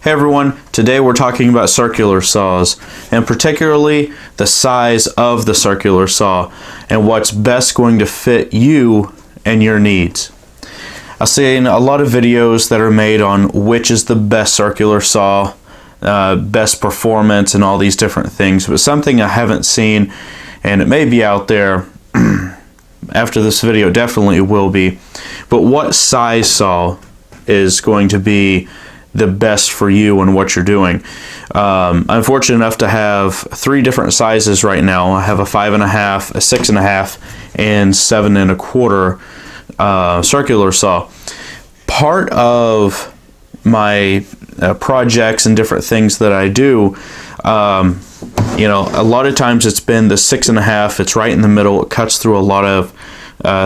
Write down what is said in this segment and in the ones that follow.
Hey everyone, today we're talking about circular saws, and particularly the size of the circular saw and what's best going to fit you and your needs. I've seen a lot of videos that are made on which is the best circular saw, best performance and all these different things, but something I haven't seen, and it may be out there after this video, definitely will be, but what size saw is going to be the best for you and what you're doing. I'm fortunate enough to have 3 different sizes right now. I have a 5.5, a 6.5, and 7.25 circular saw. Part of my projects and different things that I do, you know, a lot of times it's been the 6.5. It's right in the middle. It cuts through a lot of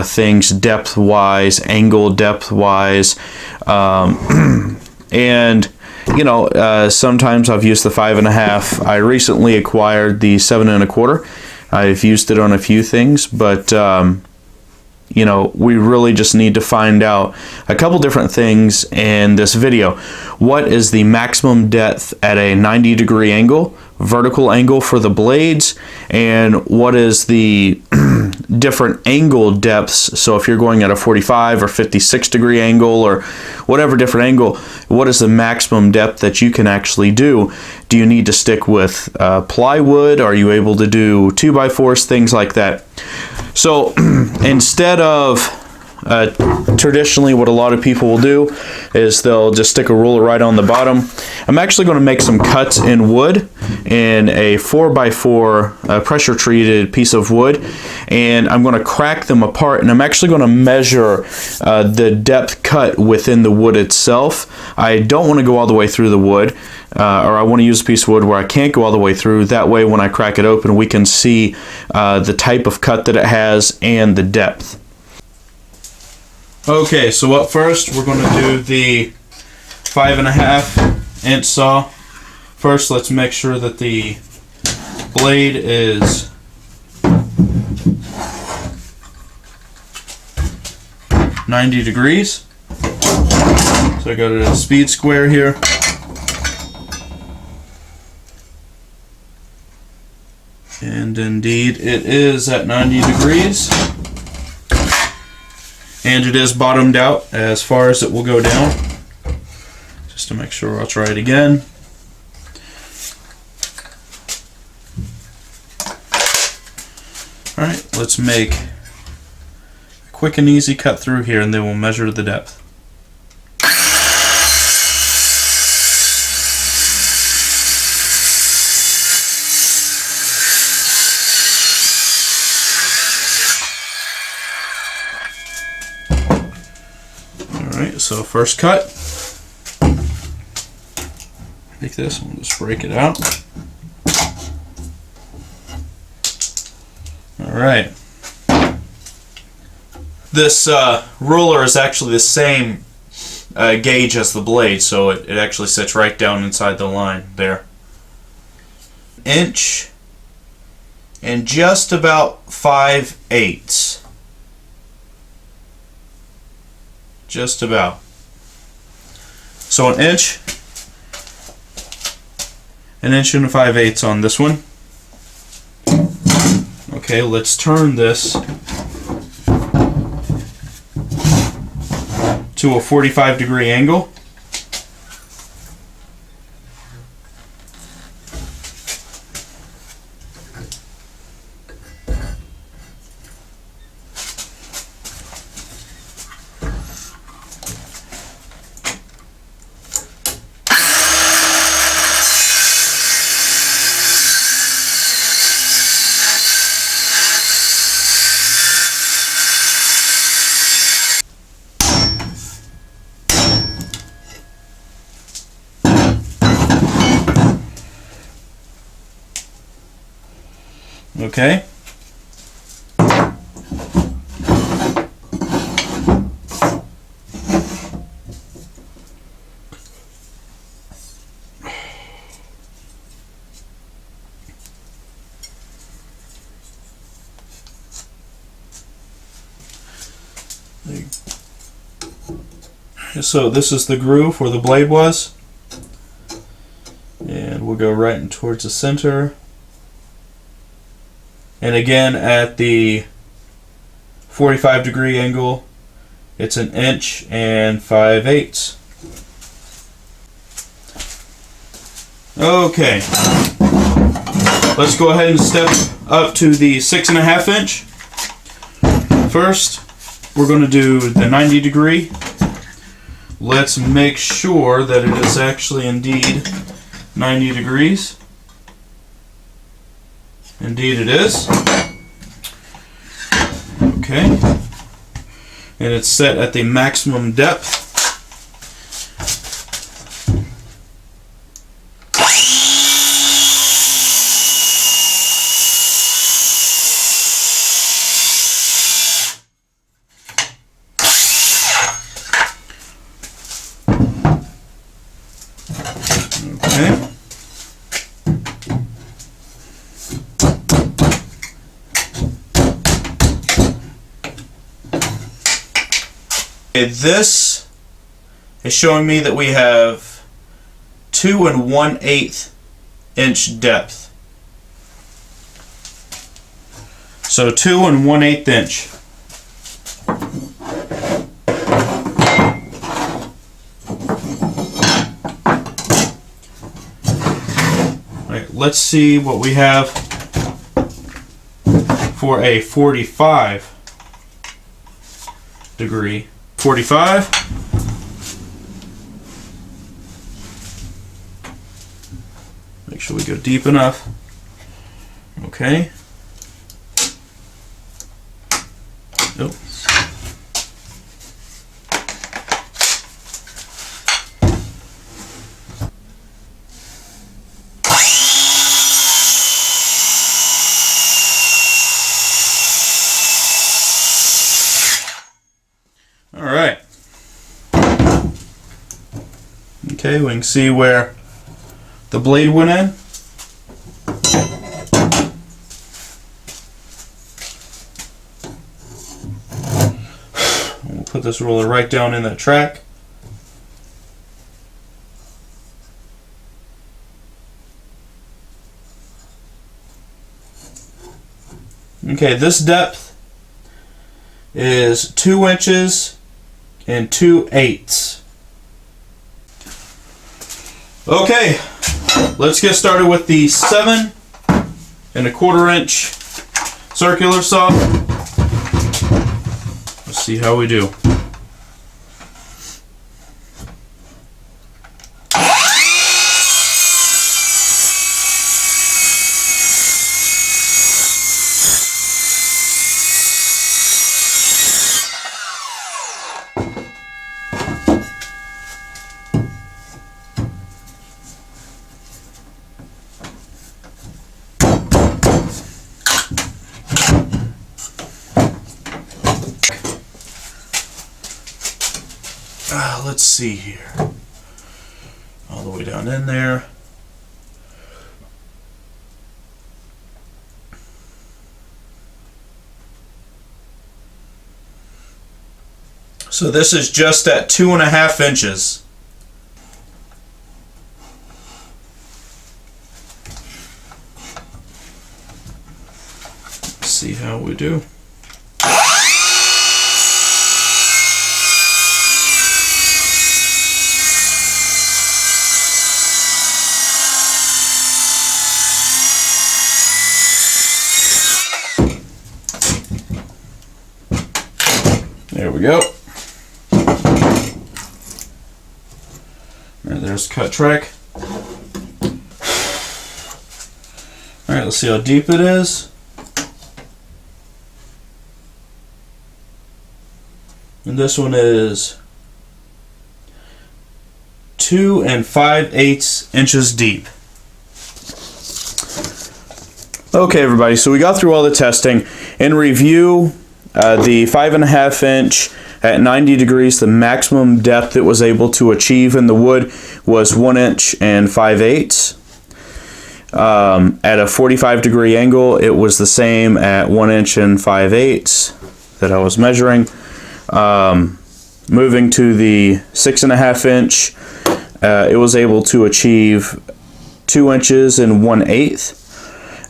things depth-wise, angle depth-wise. And you know, sometimes I've used the 5.5. I recently acquired the 7.25. I've used it on a few things, but you know, we really just need to find out a couple different things in this video. What is the maximum depth at a 90-degree angle, vertical angle for the blades, and what is the different angle depths? So if you're going at a 45 or 56-degree angle or whatever different angle, what is the maximum depth that you can actually do? Do you need to stick with plywood? Are you able to do 2x4s, things like that? So instead of traditionally what a lot of people will do is they'll just stick a ruler right on the bottom. I'm actually going to make some cuts in wood in a 4x4 pressure treated piece of wood, and I'm going to crack them apart, and I'm actually going to measure the depth cut within the wood itself. I don't want to go all the way through the wood, or I want to use a piece of wood where I can't go all the way through. That way when I crack it open we can see the type of cut that it has and the depth. Okay, so up first we're going to do the 5.5 inch saw. First, let's make sure that the blade is .90 degrees. So I go to the speed square here. And indeed it is at 90 degrees. And it is bottomed out as far as it will go down. Just to make sure, I'll try it again. Alright, let's make a quick and easy cut through here, and then we'll measure the depth. Alright, so first cut. Take this and we'll just break it out. Alright. This ruler is actually the same gauge as the blade, so it actually sits right down inside the line there. Inch and just about 5/8. Just about. So an inch and 5/8 on this one. Okay, let's turn this to a 45-degree angle. Okay. So this is the groove where the blade was. And we'll go right in towards the center. And again, at the 45-degree angle, it's 1 inch and 5/8. Okay, let's go ahead and step up to the 6.5 inch. First, we're going to do the 90-degree. Let's make sure that it is actually indeed 90 degrees. Indeed it is. Okay. And it's set at the maximum depth. Okay. Okay, this is showing me that we have 2 1/8 inch depth. So 2 1/8 inch. Alright, let's see what we have for a 45-degree. 45. Make sure we go deep enough. Okay. Oh. All right. Okay, we can see where the blade went in. We'll put this roller right down in that track. Okay, this depth is 2 inches and 2/8. Okay, let's get started with the 7 1/4 inch circular saw. Let's see how we do. Let's see here. All the way down in there. So this is just at 2.5 inches. Let's see how we do. There we go. And there's cut track. Alright, let's see how deep it is. And this one is 2 5/8 inches deep. Okay, everybody, so we got through all the testing. In review, the 5.5 inch at 90 degrees, the maximum depth it was able to achieve in the wood was 1 inch and 5/8. At a 45-degree angle, it was the same at 1 inch and 5/8 that I was measuring. Moving to the 6.5 inch, it was able to achieve 2 inches and 1/8,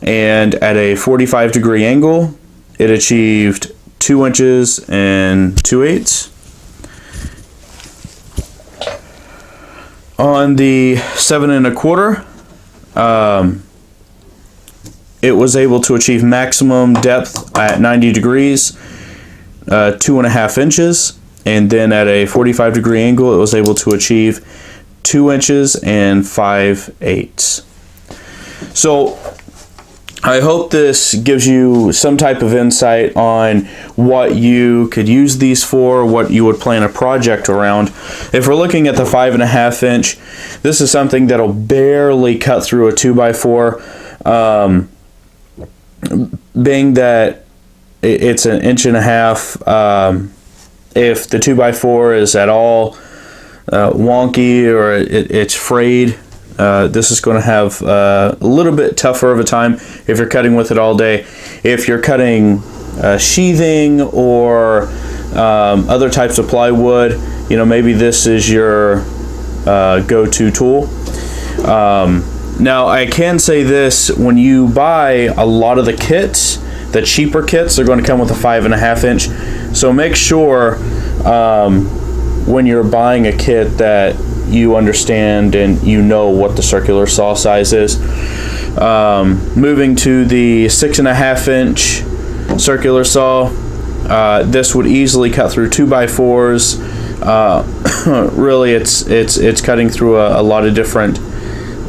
and at a 45-degree angle, it achieved 2 inches and 2/8. On the 7 1/4, it was able to achieve maximum depth at 90 degrees, 2.5 inches, and then at a 45-degree angle, it was able to achieve 2 inches and 5/8. So I hope this gives you some type of insight on what you could use these for, what you would plan a project around. If we're looking at the 5.5 inch, this is something that'll barely cut through a 2x4. Being that it's an 1.5 inch, if the 2x4 is at all wonky or it's frayed, this is going to have a little bit tougher of a time if you're cutting with it all day. If you're cutting sheathing or other types of plywood, you know, maybe this is your go-to tool. Now, I can say this: when you buy a lot of the kits, the cheaper kits, they're going to come with a 5.5 inch. So make sure when you're buying a kit that you understand and you know what the circular saw size is. Moving to the 6.5 inch circular saw, this would easily cut through 2x4s. Really, it's cutting through a lot of different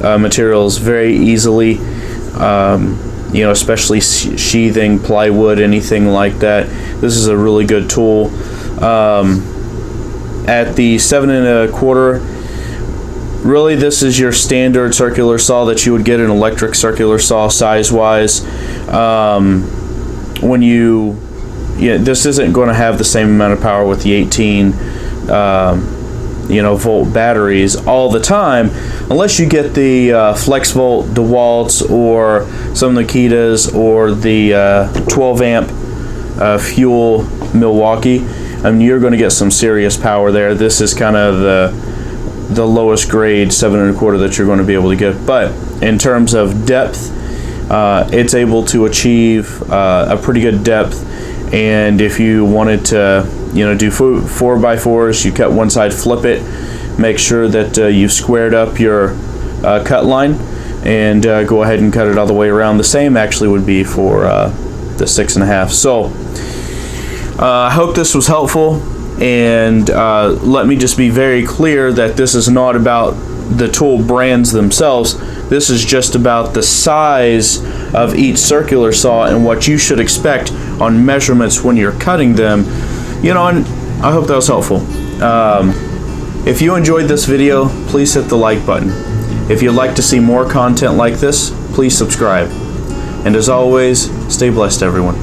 materials very easily. You know, especially sheathing, plywood, anything like that. This is a really good tool. At the 7 1/4, really this is your standard circular saw that you would get an electric circular saw size-wise. This isn't going to have the same amount of power with the 18 volt batteries all the time, unless you get the FlexVolt DeWalt's or some Nikitas or the 12 amp Fuel Milwaukee. I mean, you're going to get some serious power there. This is kind of the lowest grade 7 1/4 that you're going to be able to get. But in terms of depth, it's able to achieve a pretty good depth. And if you wanted to, do 4x4s, you cut one side, flip it, make sure that you've squared up your cut line, and go ahead and cut it all the way around. The same actually would be for the 6.5. So I hope this was helpful, and let me just be very clear that this is not about the tool brands themselves. This is just about the size of each circular saw and what you should expect on measurements when you're cutting them. And I hope that was helpful. If you enjoyed this video, please hit the like button. If you'd like to see more content like this, please subscribe. And as always, stay blessed, everyone.